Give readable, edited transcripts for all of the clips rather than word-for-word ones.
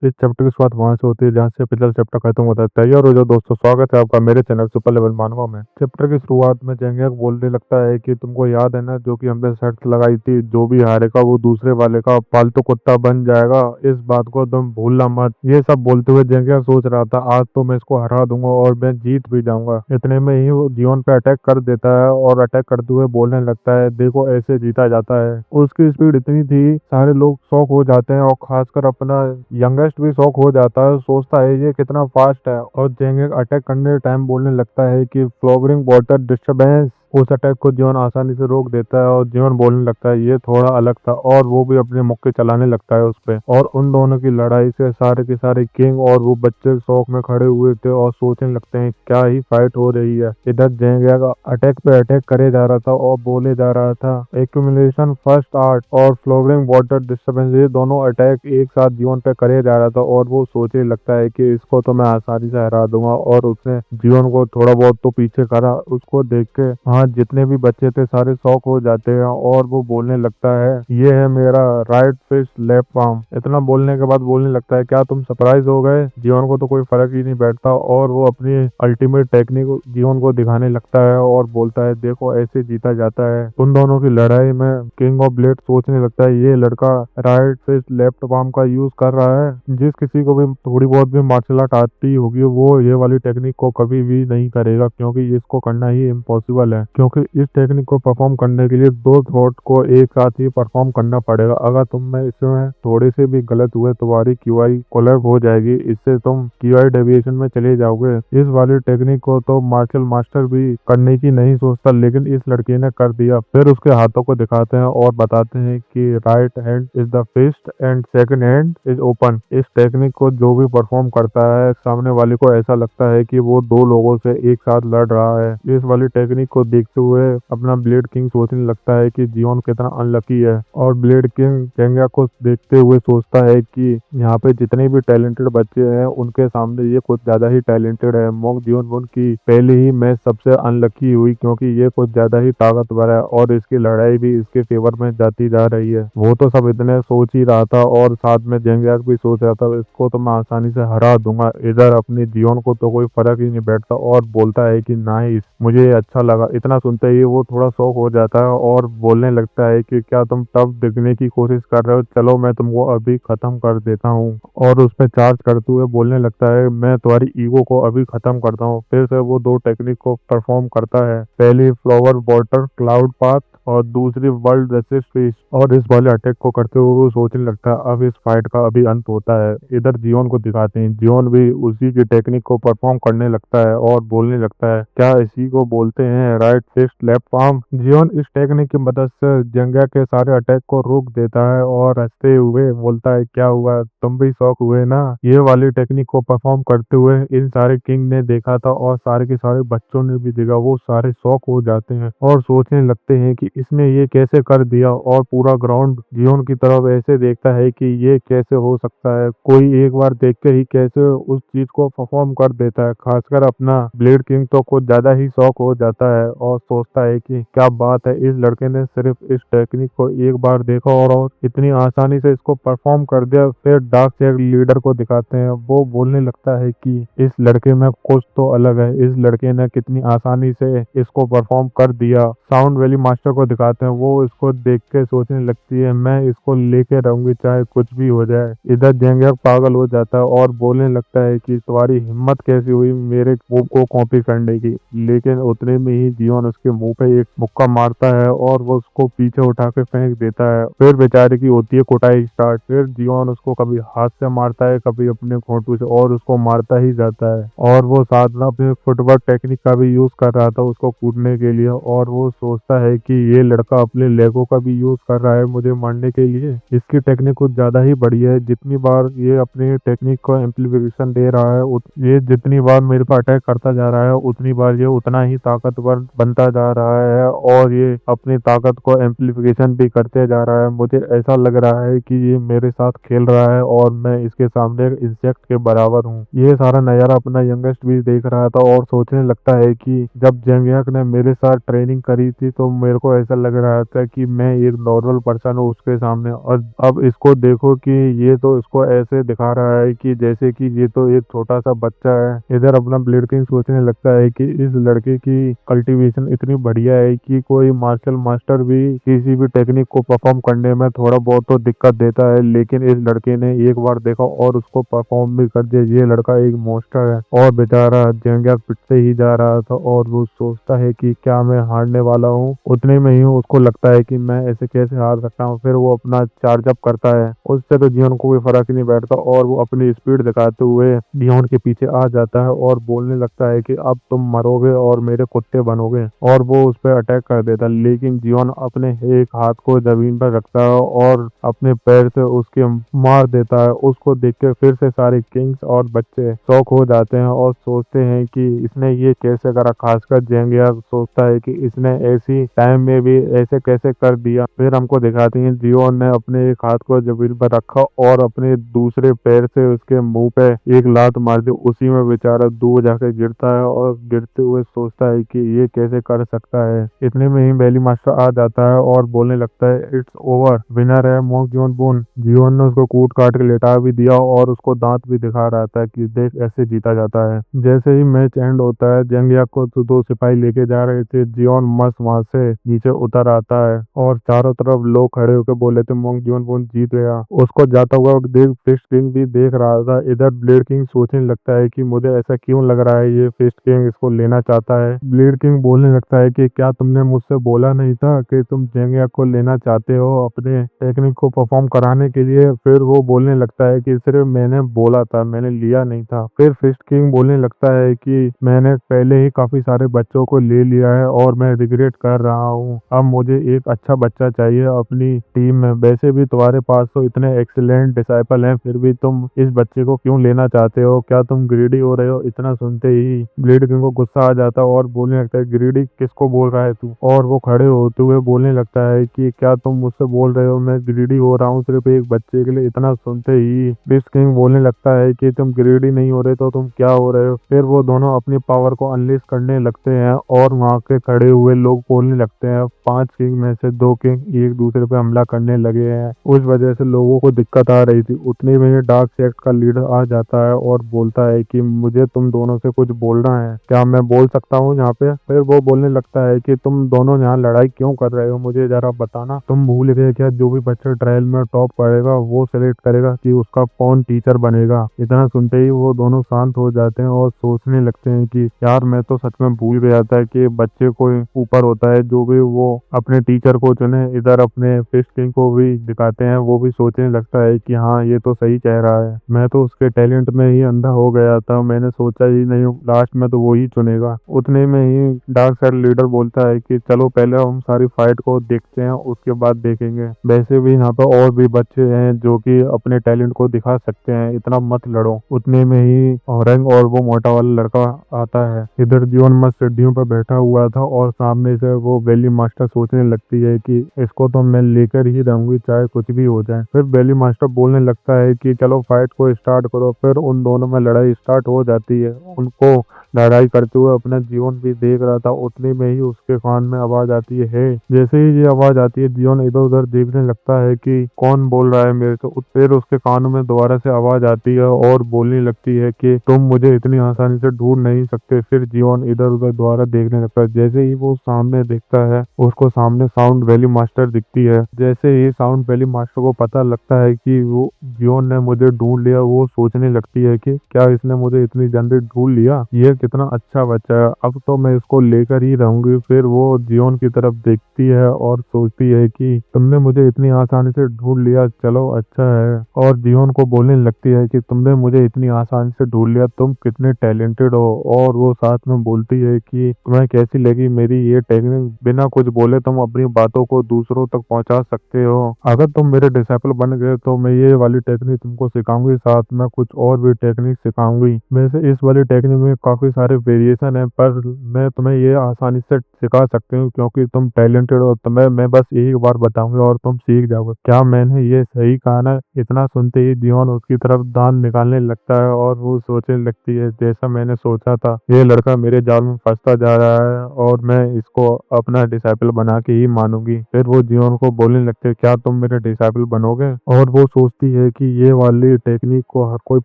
इस चैप्टर की शुरुआत वहां से होती है जहां से पिछला चैप्टर खत्म होता है। तैयार हो जाओ दोस्तों, स्वागत है आपका मेरे चैनल सुपर लेवल मानवा में। चैप्टर की शुरुआत में जेंगियाक बोलने लगता है कि तुमको याद है ना, जो कि हमने शर्त लगाई थी, जो भी हारेगा वो दूसरे वाले का पालतू कुत्ता बन जाएगा, इस बात को तुम भूलना मत। ये सब बोलते हुए जेंगियाक सोच रहा था आज तो मैं इसको हरा दूंगा और मैं जीत भी जाऊंगा। इतने में ही वो जियोन पे अटैक कर देता है और अटैक करते हुए बोलने लगता है, देखो ऐसे जीता जाता है। उसकी स्पीड इतनी थी, सारे लोग शॉक हो जाते हैं और खासकर अपना यंगेस्ट भी शॉक हो जाता है, सोचता है ये कितना फास्ट है। और जेंगिक अटैक करने टाइम बोलने लगता है कि फ्लोवरिंग वाटर डिस्टरबेंस। उस अटैक को जियोन आसानी से रोक देता है और जियोन बोलने लगता है ये थोड़ा अलग था, और वो भी अपने मुक्के चलाने लगता है उस पे। और उन दोनों की लड़ाई से सारे के सारे किंग और वो बच्चे शौक में खड़े हुए थे और सोचने लगते हैं क्या ही फाइट हो रही है। इधर जेंगिया अटैक पे अटैक करे जा रहा था और बोले जा रहा था एक्यूमुलेशन फर्स्ट आर्ट और फ्लोवरिंग वाटर डिस्टरबेंस, ये दोनों अटैक एक साथ जीवन पे करे जा रहा था। और वो सोचने लगता है कि इसको तो मैं आसानी से हरा दूंगा, और उसने जीवन को थोड़ा बहुत तो पीछे करा। उसको देख के वहाँ जितने भी बच्चे थे सारे शॉक हो जाते हैं और वो बोलने लगता है ये है मेरा राइट फिस्ट लेफ्ट पाम। इतना बोलने के बाद बोलने लगता है क्या तुम सरप्राइज हो गए? जीवन को तो कोई फर्क ही नहीं बैठता, और वो अपनी अल्टीमेट टेक्निक जीवन को दिखाने लगता है और बोलता है देखो ऐसे जीता जाता है। उन दोनों की लड़ाई में किंग ऑफ ब्लेड सोचने लगता है ये लड़का राइट फिस्ट लेफ्ट पाम का यूज कर रहा है। जिस किसी को भी थोड़ी बहुत भी मार्शल आर्ट आती होगी वो ये वाली टेक्निक को कभी भी नहीं करेगा, क्योंकि इसको करना ही इम्पॉसिबल है। क्योंकि इस टेक्निक को परफॉर्म करने के लिए दो थॉट को एक साथ ही परफॉर्म करना पड़ेगा। अगर तुम में इसमें थोड़े से भी गलत हुए तुम्हारी क्यूआई कोलैप्स हो जाएगी, इससे तुम क्यूआई डेविएशन में चले जाओगे। इस वाली टेक्निक को तो मार्शल मास्टर भी करने की नहीं सोचता, लेकिन इस लड़के ने कर दिया। फिर उसके हाथों को दिखाते हैं और बताते हैं कि right hand is the fist and second hand is open. इस टेक्निक को जो भी परफॉर्म करता है सामने वाले को ऐसा लगता है कि वो दो लोगों से एक साथ लड़ रहा है। इस वाली टेक्निक को देखते हुए अपना ब्लेड किंग सोचने लगता है कि जियोन कितना अनलकी है। और ब्लेड किंग जेंगिया को देखते हुए सोचता है कि यहाँ पे जितने भी टैलेंटेड बच्चे हैं उनके सामने ये कुछ ज्यादा ही टैलेंटेड है। मोंग जियोन की पहले ही मैच सबसे अनलकी हुई, क्योंकि ये कुछ ज्यादा ही ताकतवर है और इसकी लड़ाई भी इसके फेवर में जाती जा रही है। वो तो सब इतने सोच ही रहा था और साथ में जेंगिया भी सोच रहा था इसको तो मैं आसानी से हरा दूंगा। इधर अपने जियोन को तो कोई फर्क ही नहीं बैठता और बोलता है कि नाइस, मुझे ये अच्छा लगा। इतना सुनते ही वो थोड़ा शौक हो जाता है और बोलने लगता है कि क्या तुम टफ दिखने की कोशिश कर रहे हो? चलो मैं तुमको अभी खत्म कर देता हूँ। और उस पर चार्ज करते हुए बोलने लगता है मैं तुम्हारी ईगो को अभी खत्म करता हूँ। फिर से वो दो टेक्निक को परफॉर्म करता है, पहली फ्लावर वाटर क्लाउड पाथ और दूसरी वर्ल्ड रेसिस्ट फिश। और इस वाले अटैक को करते हुए वो सोचने लगता है अब इस फाइट का अभी अंत होता है। इधर जियोन को दिखाते हैं, जियोन भी उसी की टेक्निक को परफॉर्म करने लगता है और बोलने लगता है क्या इसी को बोलते हैं राइट फिस्ट लेफ्ट पाम? जियोन इस टेक्निक की मदद से जंगा के सारे अटैक को रोक देता है और हंसते हुए बोलता है क्या हुआ, तुम भी शौक हुए ना? ये वाली टेक्निक को परफॉर्म करते हुए इन सारे किंग ने देखा था और सारे के सारे बच्चों ने भी देखा। वो सारे शौक हो जाते हैं और सोचने लगते हैं कि इसने ये कैसे कर दिया, और पूरा ग्राउंड जियोन की तरफ ऐसे देखता है कि ये कैसे हो सकता है। कोई एक बार देख के ही कैसे उस चीज को परफॉर्म कर देता है। खासकर अपना ब्लेड किंग तो कुछ ज्यादा ही शौक हो जाता है और सोचता है कि क्या बात है, इस लड़के ने सिर्फ इस टेक्निक को एक बार देखा और इतनी आसानी से इसको परफॉर्म कर दिया। फिर डार्क सेड लीडर को दिखाते हैं, वो बोलने लगता है कि इस लड़के में कुछ तो अलग है, इस लड़के ने कितनी आसानी से इसको परफॉर्म कर दिया। साउंड वैली मास्टर को दिखाते हैं, वो इसको देख के सोचने लगती है मैं इसको लेके रहूंगी चाहे कुछ भी हो जाए। इधर जेंगिया पागल हो जाता है और बोलने लगता है कि तुम्हारी हिम्मत कैसी हुई मेरे मूव को कॉपी करने की। लेकिन उतने में ही जियोन उसके मुंह पे एक मुक्का मारता है और वो उसको पीछे उठा के फेंक देता है। फिर बेचारे की होती है कुटाई स्टार्ट। फिर जियोन उसको कभी हाथ से मारता है कभी अपने घोंटू से, और उसको मारता ही जाता है। और वो साथ में अपने फुटवर्क टेक्निक का भी यूज कर रहा था उसको कूदने के लिए, और वो सोचता है कि ये लड़का अपने लेगो का भी यूज कर रहा है मुझे मारने के लिए। इसकी टेक्निक कुछ ज्यादा ही बढ़िया है। जितनी बार ये अपनी टेक्निक को एम्प्लीफिकेशन दे रहा है ये जितनी बार मेरे पर अटैक करता जा रहा है उतनी बार ये उतना ही ताकतवर बनता जा रहा है, और ये अपनी ताकत को एम्प्लीफिकेशन भी करते जा रहा है। मुझे ऐसा लग रहा है कि ये मेरे साथ खेल रहा है और मैं इसके सामने एक इंसेक्ट के बराबर हूँ। ये सारा नजारा अपना यंगेस्ट भी देख रहा था और सोचने लगता है कि जब जेंगियाक ने मेरे साथ ट्रेनिंग करी थी तो मेरे को ऐसा लग रहा था कि मैं एक नॉर्मल पर्सन हूँ उसके सामने, और अब इसको देखो कि ये तो इसको ऐसे दिखा रहा है कि जैसे कि ये तो एक छोटा सा बच्चा है। इधर अपना ब्लेड किंग सोचने लगता है कि इस लड़के की कल्टीवेशन इतनी बढ़िया है कि कोई मार्शल मास्टर भी किसी भी टेक्निक को परफॉर्म करने में थोड़ा बहुत तो दिक्कत देता है, लेकिन इस लड़के ने एक बार देखा और उसको परफॉर्म भी कर दिया। ये लड़का एक मॉन्स्टर है। और बेचारा जेंगियाक पिटते ही जा रहा था और वो सोचता है कि क्या मैं हारने वाला हूँ। उतने में ही उसको लगता है कि मैं ऐसे कैसे हार सकता हूँ। फिर वो अपना चार्ज अप करता है। उससे तो जियोन को कोई फर्क ही नहीं बैठता और वो अपनी स्पीड दिखाते हुए जियोन के पीछे आ जाता है और बोलने लगता है कि अब तुम मरोगे और मेरे कुत्ते बनोगे, और वो उस पर अटैक कर देता है। लेकिन जियोन अपने एक हाथ को जमीन पर रखता है और अपने पैर से उसके मार देता है। उसको देख के फिर से सारे किंग्स और बच्चे शौक हो जाते हैं और सोचते हैं कि इसने ये कैसे करा। खासकर जेंगिया सोचता है कि इसने ऐसी टाइम में भी ऐसे कैसे कर दिया। फिर हमको दिखाते हैं जियोन ने अपने एक हाथ को जमीन पर रखा और अपने दूसरे पैर से उसके मुंह पे एक लात मार दी। उसी में बेचारा दूर जाकर गिरता है और गिरते हुए सोचता है कि ये कैसे कर सकता है। इतने में ही बेली मास्टर आ जाता है और बोलने लगता है इट्स ओवर, विनर है मोंग जियोन बुन। जियोन ने उसको कूट काट के लेटा भी दिया और उसको दांत भी दिखा रहा था कि देख ऐसे जीता जाता है। जैसे ही मैच एंड होता है, जेंगियाक को तो दो सिपाही लेके जा रहे थे। जियोन मस्त वहां से नीचे उतर आता है और चारों तरफ लोग खड़े होकर बोले थे मोंग जियोन बुन जीत गया। उसको जाता हुआ देख फिस्ट किंग भी देख रहा था। इधर ब्लेड किंग सोचने लगता है कि मुझे ऐसा क्यों लग रहा है ये फिस्ट किंग इसको लेना चाहता है। ब्लेड किंग बोलने लगता है कि क्या तुमने मुझसे बोला नहीं था कि तुम जेंगियाक को लेना चाहते हो अपने टेक्निक को परफॉर्म कराने के लिए। फिर वो बोलने लगता है कि सिर्फ मैंने बोला था, मैंने लिया नहीं था। फिर फिस्ट किंग बोलने लगता है कि मैंने पहले ही काफी सारे बच्चों को ले लिया है और मैं रिग्रेट कर रहा हूँ। अब मुझे एक अच्छा बच्चा चाहिए अपनी टीम में। वैसे भी तुम्हारे पास तो इतने एक्सीलेंट डिसाइपल हैं, फिर भी तुम इस बच्चे को क्यों लेना चाहते हो? क्या तुम ग्रीडी हो रहे हो? इतना सुनते ही ब्लेड किंग को गुस्सा आ जाता है और बोलने लगता है ग्रीडी किसको बोल रहा है तू? और वो खड़े होते हुए बोलने लगता है कि क्या तुम मुझसे बोल रहे हो मैं ग्रीडी हो रहा हूँ सिर्फ एक बच्चे के लिए? इतना सुनते ही फिस्ट किंग बोलने लगता है कि तुम ग्रीडी नहीं हो रहे तो तुम क्या हो रहे हो? फिर वो दोनों अपनी पावर को अनलीश करने लगते हैं और वहां के खड़े हुए लोग बोलने लगते हैं 5 किंग में से 2 किंग एक दूसरे पे हमला करने लगे हैं। उस वजह से लोगों को दिक्कत आ रही थी। उतने में ही डार्क सेक्ट का लीडर आ जाता है और बोलता है कि मुझे तुम दोनों से कुछ बोलना है, क्या मैं बोल सकता हूँ यहाँ पे? फिर वो बोलने लगता है कि तुम दोनों यहाँ लड़ाई क्यों कर रहे हो, मुझे जरा बताना। तुम भूल गए क्या जो भी बच्चा ट्रायल में टॉप करेगा वो सेलेक्ट करेगा कि उसका कौन टीचर बनेगा? इतना सुनते ही वो दोनों शांत हो जाते हैं और सोचने लगते हैं कि यार मैं तो सच में भूल गया था कि बच्चे को ऊपर होता है जो भी वो अपने टीचर को चुने। इधर अपने फिस्ट किंग को भी दिखाते हैं, वो भी सोचने लगता है कि हाँ ये तो सही कह रहा है, मैं तो उसके टैलेंट में ही अंधा हो गया था, मैंने सोचा ही नहीं लास्ट में तो वो ही चुनेगा। उतने में ही डार्क साइड लीडर बोलता है कि चलो पहले हम सारी फाइट को देखते हैं उसके बाद देखेंगे। वैसे भी यहाँ पे और भी बच्चे हैं जो कि अपने टैलेंट को दिखा सकते हैं, इतना मत लड़ो। उतने में ही औरंग और वो मोटा वाला लड़का आता है। इधर जियोन मस्त सीढ़ियों पर बैठा हुआ था और सामने से वो बेली मास्टर सोचने लगती है कि इसको तो मैं लेकर ही रहूंगी चाहे कुछ भी हो जाए। फिर बेली मास्टर बोलने लगता है कि चलो फाइट को स्टार्ट करो। फिर उन दोनों में लड़ाई स्टार्ट हो जाती है। उनको लड़ाई करते हुए अपना जीवन भी देख रहा था। उतने में ही उसके कान में आवाज आती है। जैसे ही ये आवाज आती है जीवन इधर उधर देखने लगता है कि कौन बोल रहा है मेरे से। फिर उसके कानों में दोबारा से आवाज आती है और बोलने लगती है कि तुम मुझे इतनी आसानी से ढूंढ नहीं सकते। फिर जीवन इधर उधर दोबारा देखने लगता है। जैसे ही वो सामने देखता है उसको सामने साउंड वैली मास्टर दिखती है। जैसे ही साउंड वैली मास्टर को पता लगता है कि वो जीवन ने मुझे ढूंढ लिया, वो सोचने लगती है कि क्या इसने मुझे इतनी जल्दी ढूंढ लिया, ये कितना अच्छा बच्चा है, अब तो मैं इसको लेकर ही रहूंगी। फिर वो जियोन की तरफ देखती है और सोचती है कि तुमने मुझे इतनी आसानी से ढूंढ लिया, चलो अच्छा है। और जियोन को बोलने लगती है कि तुमने मुझे इतनी आसानी से ढूंढ लिया, तुम कितने टैलेंटेड हो। और वो साथ में बोलती है कि तुम्हें कैसी लगी मेरी ये टेक्निक, बिना कुछ बोले तुम अपनी बातों को दूसरों तक पहुंचा सकते हो। अगर तुम मेरे डिसाइपल बन गए तो मैं ये वाली टेक्निक तुमको सिखाऊंगी, साथ में कुछ और भी टेक्निक सिखाऊंगी। वैसे इस वाली टेक्निक में काफी सारे वेरिएशन है, पर मैं तुम्हें ये आसानी से सिखा सकती हूँ क्योंकि तुम टैलेंटेड हो। तुम्हें मैं बस एक बार बताऊंगी और तुम सीख जाओगे। क्या मैंने ये सही कहा ना? इतना सुनते ही जियोन उसकी तरफ दांत निकालने लगता है और वो सोचने लगती है जैसा मैंने सोचा था, ये लड़का मेरे जाल में फंसता जा रहा है और मैं इसको अपना डिसाइपल डिसाइपल बना के ही मानूंगी। फिर वो जियोन को बोलने लगते हैं, क्या तुम मेरे डिसाइपल बनोगे? और वो सोचती है कि ये वाली टेक्निक को हर कोई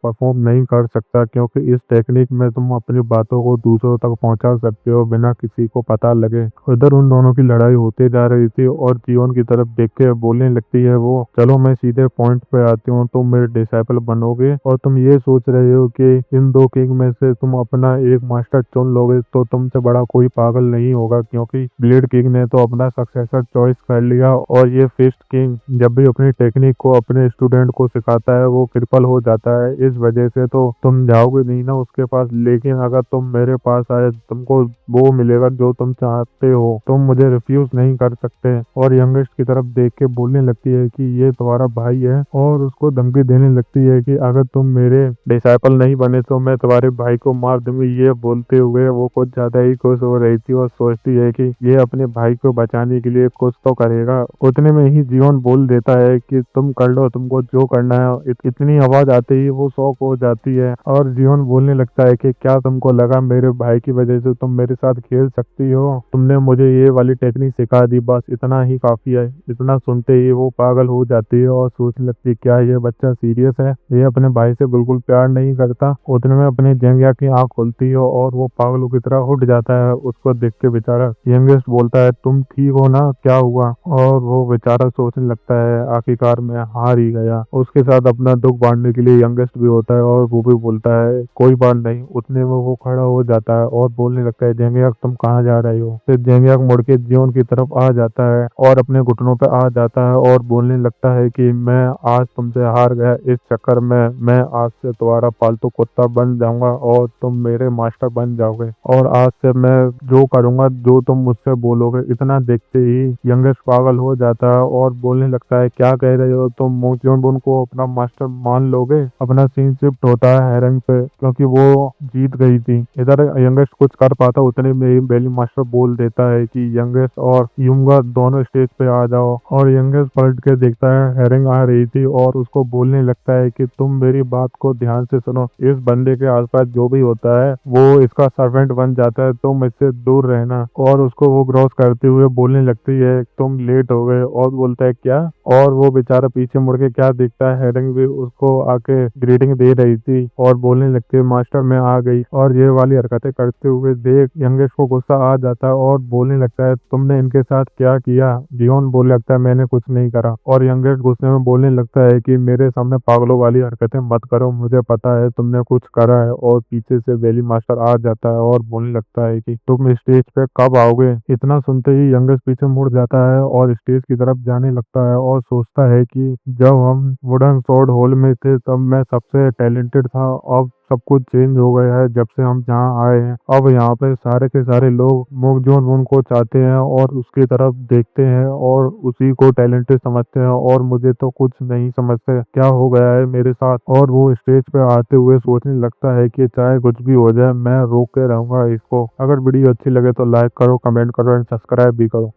परफॉर्म नहीं कर सकता, क्योंकि इस टेक्निक में तुम अपनी बातों को दूसरों तक पहुंचा सकते हो बिना किसी को पता लगे। उधर उन दोनों की लड़ाई होते जा रही थी और जियोन की तरफ देख के बोलने लगती है वो, चलो मैं सीधे पॉइंट पे आती हूँ, तुम मेरे डिसाइपल बनोगे और तुम ये सोच रहे हो कि इन दो किंग में से तुम अपना एक मास्टर चुन लोगे तो तुमसे बड़ा कोई पागल नहीं होगा, क्योंकि ब्लेड किंग ने तो अपना सक्सेसर चॉइस कर लिया और ये फिस्ट किंग जब भी अपनी टेक्निक को अपने स्टूडेंट को सिखाता है वो क्रिपल हो जाता है। इस वजह से तो तुम जाओगे नहीं ना उसके पास, लेकिन अगर तुम मेरे पास आए तुमको वो मिलेगा जो तुम चाहते हो, तुम मुझे रिफ्यूज नहीं कर सकते। और यंगेस्ट की तरफ देख के बोलने लगती है कि ये तुम्हारा भाई है और उसको धमकी देने लगती है कि अगर तुम मेरे डिसाइपल नहीं बने तो मैं तुम्हारे भाई को मार दूंगी। ये बोलते हुए वो कुछ ज्यादा ही खुश हो रही थी और सोचती है कि ये अपने भाई को बचाने के लिए कुछ तो करेगा। उतने में ही जियोन बोल देता है कि तुम कर लो, तुमको जो करना है। इतनी आवाज आते ही वो शॉक हो जाती है और जियोन बोलने लगता है कि क्या तुमको लगा मेरे भाई की वजह से तुम मेरे साथ खेल सकती हो? तुमने मुझे ये वाली टेक्निक सिखा दी, बस इतना ही काफी है। इतना सुनते ही वो पागल हो जाती है और सोचने लगती है, क्या ये बच्चा सीरियस है? ये अपने भाई से बिल्कुल प्यार नहीं करता। उतने में अपने जेंगिया की आंख खुलती है और वो पागलों की तरह उठ जाता है। उसको देख के बेचारा यंगेस्ट बोलता है, तुम ठीक हो ना, क्या हुआ? और वो बेचारा सोचने लगता है, आखिरकार मैं हार ही गया। उसके साथ अपना दुख बांटने के लिए यंगेस्ट भी होता है और वो भी बोलता है कोई बात नहीं। उतने में वो खड़ा हो जाता है और बोलने लगता है, जेंगियाक तुम कहाँ जा रहे हो? फिर जेंगियाक मुड़ के जियोन की तरफ आ जाता है और अपने घुटनों पे आ जाता है और बोलने लगता है कि मैं आज तुमसे हार गया, इस चक्कर में मैं आज से तुम्हारा पालतू कुत्ता बन जाऊंगा और तुम मेरे मास्टर बन जाओगे और आज से मैं जो करूंगा जो तुम मुझसे बोलोगे। इतना देखते ही यंगेस्ट पागल हो जाता है और बोलने लगता है, क्या कह रहे हो तुम? मोक्योनबुन को अपना मास्टर मान लोगे? अपना सीन शिफ्ट होता है हेरंग पे, क्योंकि वो जीत गई थी। इधर यंगेस्ट कुछ कर पाता, उतने में ही बेली मास्टर बोल देता है कि यंगेस्ट और यूंगा दोनों स्टेज पे आ जाओ। और यंगेस्ट पलट के देखता है हेरंग आ रही थी और उसको बोलने लगता है कि तुम मेरी बात को ध्यान से सुनो, इस बंदे के आसपास जो भी होता है वो इसका सर्वेंट बन जाता है, तुम इससे दूर रहना। और उसको वो क्रॉस करते हुए बोलने लगती है, तुम लेट हो गए। और बोलता है क्या? और वो बेचारा पीछे मुड़ के क्या देखता है, हेरंग भी उसको आके ग्रीटिंग दे रही थी और बोलने लगती है, मास्टर मैं आ गई। और ये वाली हरकतें करते हुए देख यंगेस्ट को गुस्सा आ जाता है और बोलने लगता है, तुमने इनके साथ क्या किया? जियोन बोलने लगता है, मैंने कुछ नहीं करा। और यंगेस्ट गुस्से में बोलने लगता है कि मेरे सामने पागलों वाली हरकतें मत करो, मुझे पता है तुमने कुछ करा है। और पीछे से बेली मास्टर आ जाता है और बोलने लगता है कि तुम स्टेज पे कब आओगे? इतना सुनते ही यंगेस्ट पीछे मुड़ जाता है और स्टेज की तरफ जाने लगता है और सोचता है कि जब हम वुडन स्वॉर्ड हॉल में थे तब मैं सबसे टैलेंटेड था, अब सब कुछ चेंज हो गया है जब से हम जहाँ आए हैं। अब यहाँ पे सारे के सारे लोग मोक्योनबुन को चाहते हैं और उसकी तरफ देखते हैं और उसी को टैलेंटेड समझते हैं और मुझे तो कुछ नहीं समझते क्या हो गया है मेरे साथ। और वो स्टेज पे आते हुए सोचने लगता है कि चाहे कुछ भी हो जाए मैं रोक के रहूंगा इसको। अगर वीडियो अच्छी लगे तो लाइक करो, कमेंट करो एंड सब्सक्राइब भी करो।